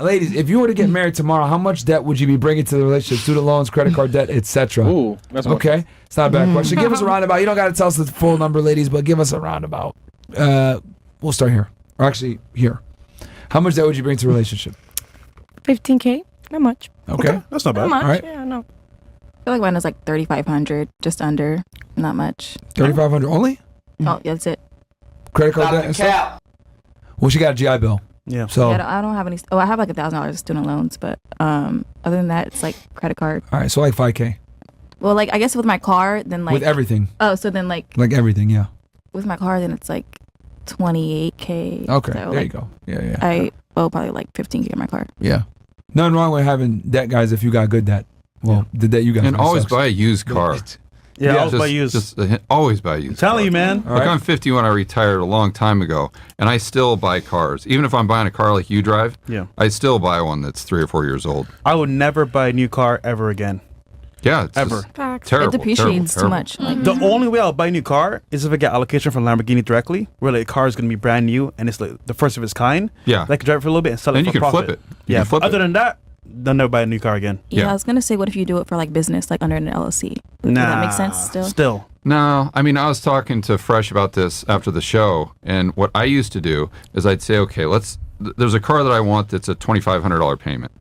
Ladies, if you were to get married tomorrow, how much debt would you be bringing to the relationship? Student loans, credit card debt, etc. Ooh, that's okay. It's not a bad question. Give us a roundabout. You don't got to tell us the full number, ladies, but give us a roundabout. We'll start here. Or actually, here. How much debt would you bring to the relationship? $15K. Not much. Okay. That's not bad. Not much. All right. Yeah, no. I feel like mine was like 3,500, just under, not much. 3,500 only? Oh, yeah, that's it. Credit card debt and stuff? Well, she got a GI Bill. Yeah. So. Yeah, I don't have any. Oh, I have like $1,000 of student loans, but other than that, it's like credit card. All right, so like 5K. Well, like I guess with my car, then like with everything. Oh, so then like everything, yeah. With my car, then it's like 28K. Okay, so, there you go. Yeah. I owe probably like 15K on my car. Yeah. Nothing wrong with having debt, guys, if you got good debt. Well, the debt you got. And always buy a used car. Yeah, always buy used. Just always buy used. I'm telling you, man. Like I'm 50 when I retired a long time ago, and I still buy cars. Even if I'm buying a car like you drive, I still buy one that's 3 or 4 years old. I would never buy a new car ever again. Yeah, it's ever. Terrible. It depreciates terrible. too much. Like, The only way I'll buy a new car is if I get allocation from Lamborghini directly, where like the car is going to be brand new and it's like the first of its kind. Yeah. I can drive it for a little bit and sell it And for you can profit. flip it. Yeah. can flip Other it. than that, I'll never buy a new car again. yeah, I was gonna say, what if you do it for like business, like under an LLC? Does that make sense still? No, I mean, I was talking to Fresh about this after the show, and what I used to do is I'd say, okay, there's a car that I want that's a $2,500 payment.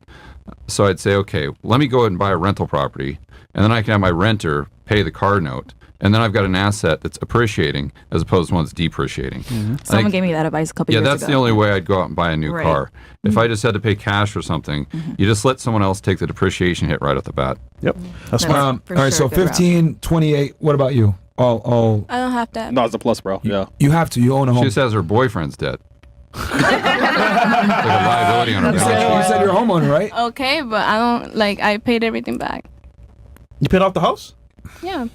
So I'd say, okay, let me go ahead and buy a rental property, and then I can have my renter pay the car note, and then I've got an asset that's appreciating as opposed to one that's depreciating. Someone gave me that advice a couple years ago. Yeah, that's the only way I'd go out and buy a new Right. car. If I just had to pay cash for something, you just let someone else take the depreciation hit right off the bat. Yep, that's smart. All right, so 15, 28. What about you? All. I don't have that. No, it's a plus, bro. Yeah. You have to. You own a home. She just has her boyfriend's debt. Like a liability on her You balance sheet. said you're a homeowner, right? Okay, but I don't I paid everything back. You paid off the house? Yeah.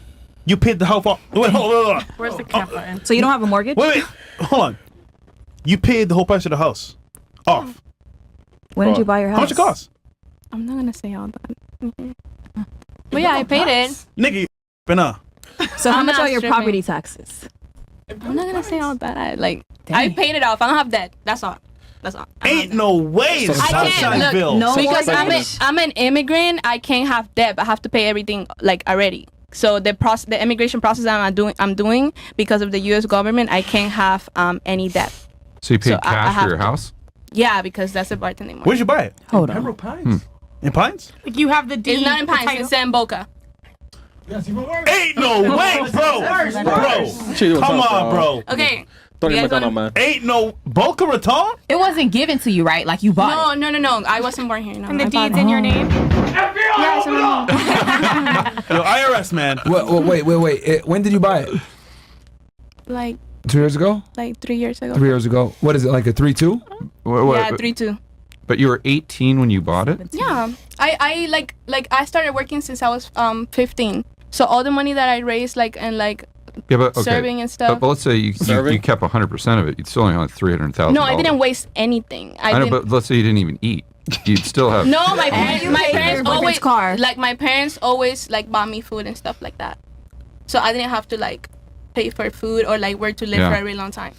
You paid the house off. Wait, hold on. Where's the cap button? So you don't have a mortgage? Wait, hold on. You paid the whole price of the house off. When did you buy your house? How much it cost? I'm not gonna say all that. But yeah, I paid it. Nigga, been So how I'm much not are your stripping. property taxes? I'm not gonna say all that. I paid it off. I don't have debt. That's all. That's all. Ain't no way. I can't look, bill. no because mortgage. I'm an immigrant. I can't have debt. I have to pay everything already. So the immigration process I'm doing because of the U.S. government, I can't have any debt. So you paid So I cash have for your to. house? Yeah, because that's a bartending market. Where'd you buy it? Hold on. Pembroke Pines. In Pines? Like you have the deed. It's not in the Pines. title. It's in Boca. Ain't no way, bro. Bro, come on, bro. Okay. Don't You even guys on, wanna- man. Ain't no Boca Raton? It wasn't given to you, right? Like you bought it. No. I wasn't born here. No. And the I bought deed's it. in your name. Yeah, it's in my name. Yo, IRS, man. Wait. When did you buy it? Like 2 years ago? 3 years ago. 3 years ago. What is it, like a 3-2? Yeah, 3-2. But you were 18 when you bought it? Yeah, I started working since I was 15. So all the money that I raised Yeah, but okay. serving and stuff. But let's say you kept 100% of it. You'd still only have $300,000. No, I didn't waste anything. I know, but let's say you didn't even eat. You'd still have. No, my parents always car. my parents always bought me food and stuff like that. So I didn't have to pay for food or where to live for a really long time.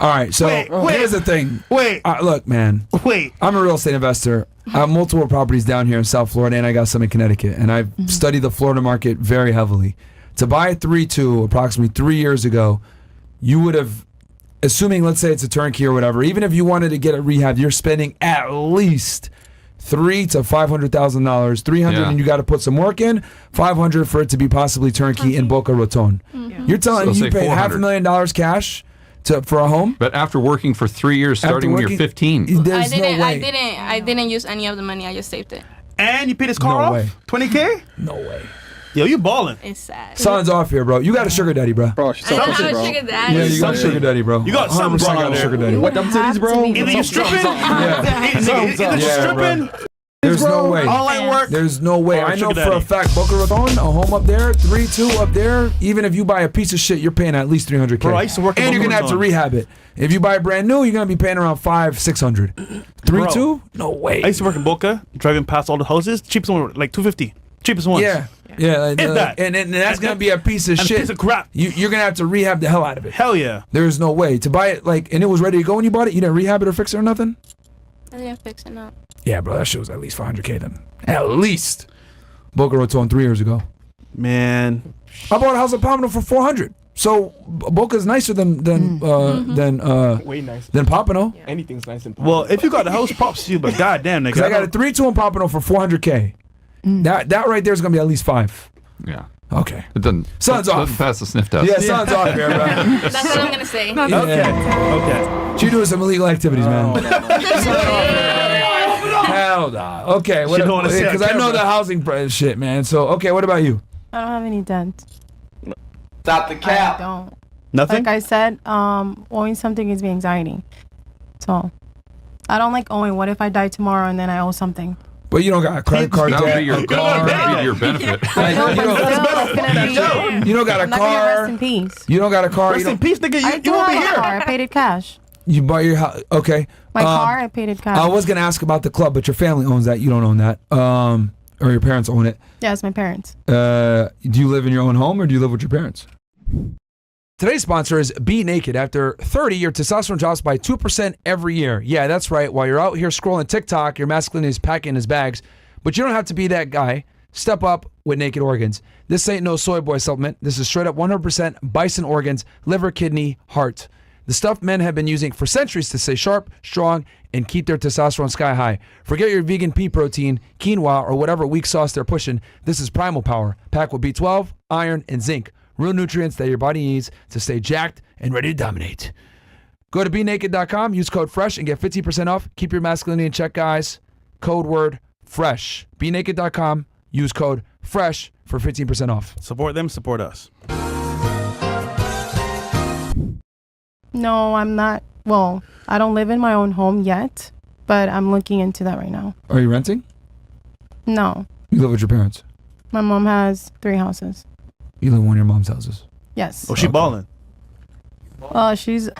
All right, so here's the thing. Look, man. I'm a real estate investor. I have multiple properties down here in South Florida, and I got some in Connecticut. And I've studied the Florida market very heavily. To buy a 3-2 approximately 3 years ago, you would have, assuming, let's say it's a turnkey or whatever, even if you wanted to get a rehab, you're spending at least $300,000 to $500,000. $300,000 and you got to put some work in. $500,000 for it to be possibly turnkey in Boca Raton. You're telling me you paid $500,000 cash for a home? But after working for 3 years, starting when you're 15. There's no way. I didn't use any of the money. I just saved it. And you paid his car off? 20K? No way. Yo, you balling. It's sad. Something's off here, bro. You got a sugar daddy, bro. Bro, she's I don't pussy, have bro. a sugar daddy. Yeah, you got a sugar daddy, bro. You got something 100% going got on a sugar there. daddy. What them titties, bro? Either you stripping, either you Yeah, stripping. There's no way. All that work. There's no way. I know sugar for a daddy. fact, Boca Raton, a home up there, 3-2 up there, even if you buy a piece of shit, you're paying at least $300K. Bro, I used to work in and you're Boca going to have to Raton. rehab it. If you buy it brand new, you're going to be paying around $500-$600. 3-2? No way. I used to work in Boca, driving past all the houses. Cheapest one, like $250. Cheapest ones. Yeah. If that. And that's going to be a piece of And a shit. piece of crap. You're going to have to rehab the hell out of it. Hell yeah. There's no way. To buy it, and it was ready to go when you bought it, you didn't rehab it or fix it or nothing? I think I'm fixing up. Yeah, bro, that shit was at least 500K then. At least. Boca Raton 3 years ago. Man, I bought a house in Pompano for 400. So Boca's nicer than Way nicer. than Pompano. Yeah. Anything's nice and well, if you got the house, props to you, but goddamn, nigga. Because I got a 3-2 in Pompano for 400K. That right there is gonna be at least 5. Yeah. Okay. It doesn't. Sun's off. Doesn't pass the sniff test. Yeah, sun's off here, bro. That's what I'm gonna say. Okay. She doing some illegal activities, man. Hell nah. Okay, She don't wanna see on because I know camera. the housing shit, man. So okay, what about you? I don't have any dent. Stop the I cap. don't. Nothing? Like I said, owing something gives me anxiety. So I don't like owing. What if I die tomorrow and then I owe something? But you don't got a credit card That would debt, be your, a car. that would be your benefit. No, but still, it's gonna be. You don't got a I'm not gonna rest car. in peace. You don't got a car. Rest in peace, nigga. I You do won't be have a here. car. I paid it cash. You bought your house. Okay. My car, I paid it cash. I was gonna ask about the club, but your family owns that. You don't own that. Or your parents own it. Yeah, it's my parents. Do you live in your own home or do you live with your parents? Today's sponsor is Be Naked. After 30, your testosterone drops by 2% every year. Yeah, that's right. While you're out here scrolling TikTok, your masculinity is packing his bags. But you don't have to be that guy. Step up with Naked Organs. This ain't no soy boy supplement. This is straight up 100% bison organs, liver, kidney, heart. The stuff men have been using for centuries to stay sharp, strong, and keep their testosterone sky high. Forget your vegan pea protein, quinoa, or whatever weak sauce they're pushing. This is Primal Power, packed with B12, iron, and zinc. Real nutrients that your body needs to stay jacked and ready to dominate. Go to BeNaked.com, use code FRESH, and get 15% off. Keep your masculinity in check, guys. Code word FRESH. BeNaked.com, use code FRESH for 15% off. Support them, support us. No, I'm not. Well, I don't live in my own home yet, but I'm looking into that right now. Are you renting? No, You live with your parents. my mom has 3 houses. You live in one of your mom's houses. Yes. Oh, she balling.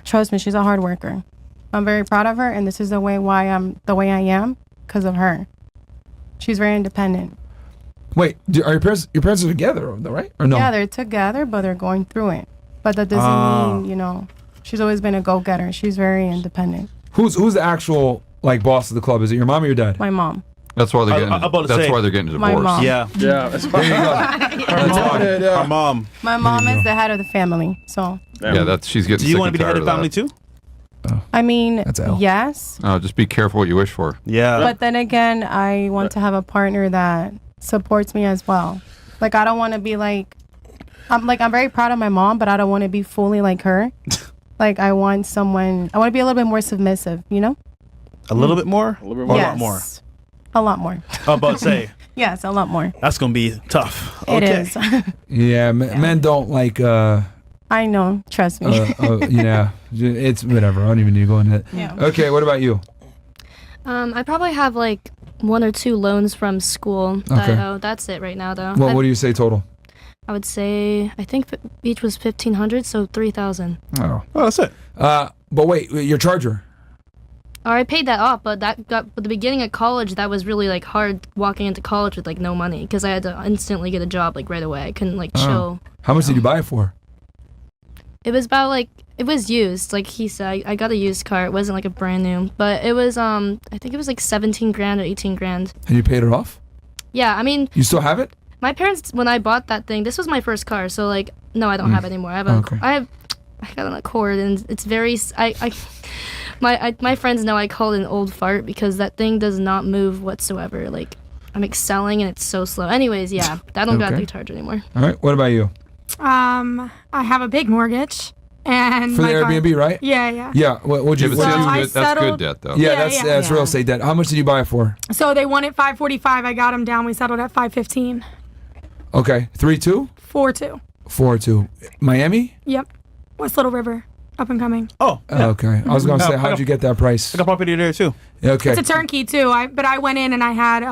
Trust me, she's a hard worker. I'm very proud of her, and this is the way I'm the way I am because of her. She's very independent. Wait, are your parents are together, though, right? Or no? Yeah, they're together, but they're going through it. But that doesn't mean, she's always been a go-getter. She's very independent. Who's the actual boss of the club? Is it your mom or your dad? My mom. That's why they're I'm about to getting. That's say, why they're getting my divorced. mom. Yeah. Yeah. There you go. Our mom. My mom is the head of the family. So, Yeah, she's getting. Do you sick want to be and the head tired of the family that. too? I mean, That's L. yes. Oh, just be careful what you wish for. Yeah. But then again, I want to have a partner that supports me as well. Like, I don't want to be I'm very proud of my mom, but I don't want to be fully like her. Like, I want to be a little bit more submissive, A little bit more? A little bit Or more. a Yes. lot more? A lot more. I'm about to say, Yes, a lot more. that's going to be tough. It Okay. is. Yeah, men don't like. I know. Trust me. Yeah, it's whatever. I don't even need to go into it. Yeah. Okay, what about you? I probably have like 1 or 2 loans from school. Okay. That's it right now, though. What do you say total? I would say I think each was 1,500, so 3,000. Oh, Oh, that's it. but wait, your charger. Or I paid that off, but at the beginning of college, that was really like hard walking into college with like no money because I had to instantly get a job like right away. I couldn't like chill. How much did you buy it for? It was about like it was used, like he said. I got a used car. It wasn't like a brand new, but it was I think it was like 17 grand or 18 grand. And you paid it off? Yeah, I mean, You still have it? my parents when I bought that thing, this was my first car, so like no, I don't have it anymore. I got an Accord, and it's very my friends know I call it an old fart because that thing does not move whatsoever. Like I'm excelling and it's so slow. Anyways, yeah, I don't got Okay. the charger anymore. All right. What about you? I have a big mortgage, and For the my car- Airbnb, right? Yeah, yeah. Yeah. What'd you? Yeah, but what'd that's, you I good, that's good settled- debt, though. yeah, Yeah, that's yeah. real estate debt. How much did you buy it for? So they wanted 545. I got them down. We settled at 515. Okay, 3-2, 4-2. 4-2. Miami. Yep. West Little River, up and coming. Oh, yeah. Okay. I was gonna say, I how'd got- you get that price? I got property there too. Okay. It's a turnkey too. But I went in and I had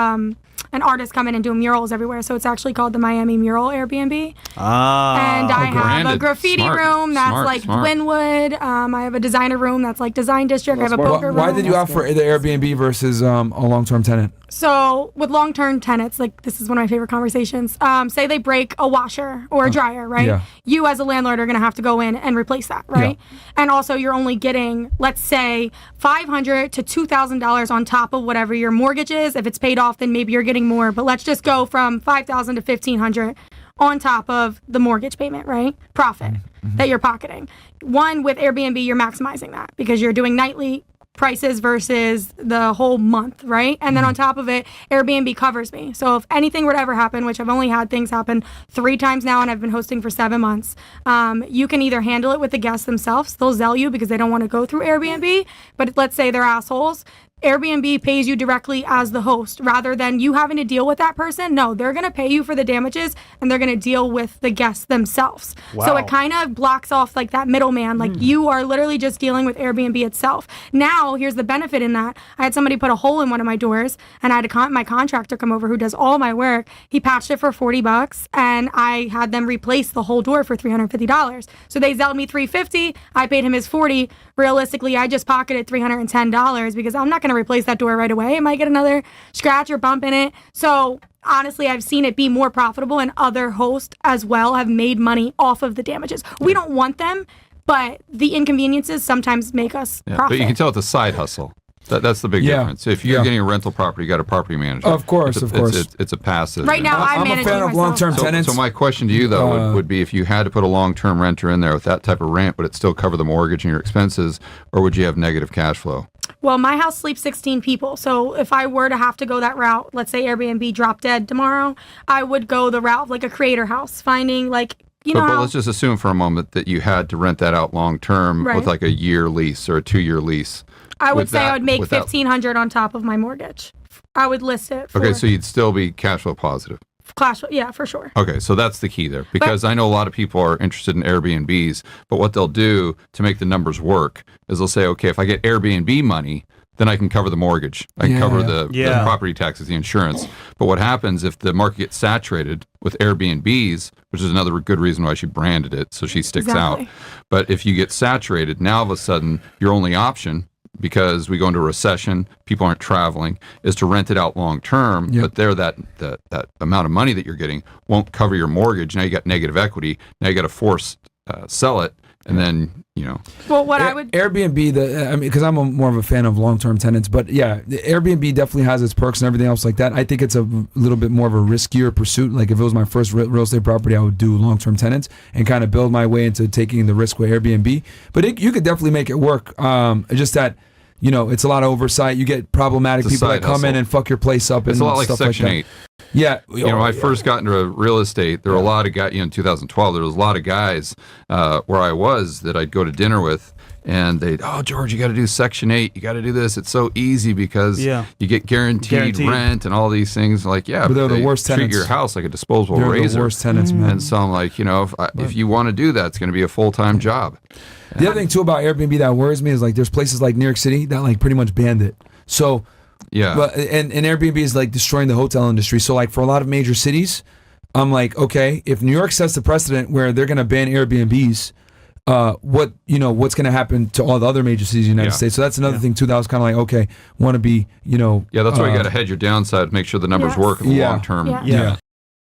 an artist come in and do murals everywhere. So it's actually called the Miami Mural Airbnb. Ah. And I have a branded. graffiti Smart, room that's smart, like smart. Glenwood. I have a designer room that's like Design District. I have a smart. poker room. Why did you opt for the Airbnb versus a long-term tenant? So with long-term tenants, like this is one of my favorite conversations. Say they break a washer or a dryer, right? Yeah. You as a landlord are going to have to go in and replace that, right? Yeah. And also you're only getting, let's say, $500 to $2,000 on top of whatever your mortgage is. If it's paid off, then maybe you're getting more. But let's just go from $5,000 to $1,500 on top of the mortgage payment, right? Profit that you're pocketing. One, with Airbnb, you're maximizing that because you're doing nightly prices versus the whole month, right? And then on top of it, Airbnb covers me. So if anything were to ever happen, which I've only had things happen 3 times now and I've been hosting for 7 months, you can either handle it with the guests themselves. They'll Zell you because they don't want to go through Airbnb. But let's say they're assholes. Airbnb pays you directly as the host rather than you having to deal with that person. No, they're going to pay you for the damages and they're going to deal with the guests themselves. Wow. So it kind of blocks off like that middleman. Like you are literally just dealing with Airbnb itself. Now, here's the benefit in that. I had somebody put a hole in one of my doors and I had my contractor come over who does all my work. He patched it for $40 and I had them replace the whole door for $350. So they zelled me $350. I paid him his $40. Realistically, I just pocketed $310 because I'm not going to replace that door right away. I might get another scratch or bump in it. So honestly, I've seen it be more profitable and other hosts as well have made money off of the damages. We don't want them, but the inconveniences sometimes make us profit. But you can tell it's a side hustle. That's the big difference. If you're getting a rental property, you got a property manager. Of course, It's a passive. Right now, I'm a fan of long-term tenants. So my question to you, though, would be if you had to put a long-term renter in there with that type of rent, would it still cover the mortgage and your expenses, or would you have negative cash flow? Well, my house sleeps 16 people. So if I were to have to go that route, let's say Airbnb dropped dead tomorrow, I would go the route of like a creator house, finding like, but let's just assume for a moment that you had to rent that out long-term with like a year lease or a 2-year lease. I would say I would make $1,500 on top of my mortgage. I would list it. Okay, so you'd still be cash flow positive. Yeah, for sure. Okay, so that's the key there because I know a lot of people are interested in Airbnbs, but what they'll do to make the numbers work is they'll say, okay, if I get Airbnb money, then I can cover the mortgage. I can cover the property taxes, the insurance. But what happens if the market gets saturated with Airbnbs, which is another good reason why she branded it, so she sticks out. But if you get saturated, now all of a sudden your only option, because we go into a recession, people aren't traveling, is to rent it out long term. But there, that amount of money that you're getting won't cover your mortgage. Now you got negative equity. Now you got to force sell it, and then Well, what I would Airbnb, because I'm more of a fan of long-term tenants, but yeah, the Airbnb definitely has its perks and everything else like that. I think it's a little bit more of a riskier pursuit. Like if it was my first real estate property, I would do long-term tenants and kind of build my way into taking the risk with Airbnb. But you could definitely make it work. Just that. It's a lot of oversight. You get problematic people that come in and fuck your place up. It's and a lot like stuff Section like 8. Yeah. When I first got into real estate, there were a lot of guys, in 2012, there was a lot of guys where I was that I'd go to dinner with, and they'd, George, you got to do Section 8. You got to do this. It's so easy because you get guaranteed rent and all these things. Like, but they're the worst treat tenants. your house like a disposable They're razor. the worst tenants, man. And so I'm like, if you want to do that, it's going to be a full-time job. The other thing too about Airbnb that worries me is like there's places like New York City that like pretty much banned it. So and Airbnb is like destroying the hotel industry. So like for a lot of major cities, I'm like, okay, if New York sets the precedent where they're gonna ban Airbnbs, what's gonna happen to all the other major cities in the United States? So that's another thing too. That was kind of like, okay, want to be, that's why you got to hedge your downside, make sure the numbers work in the long term. Yeah.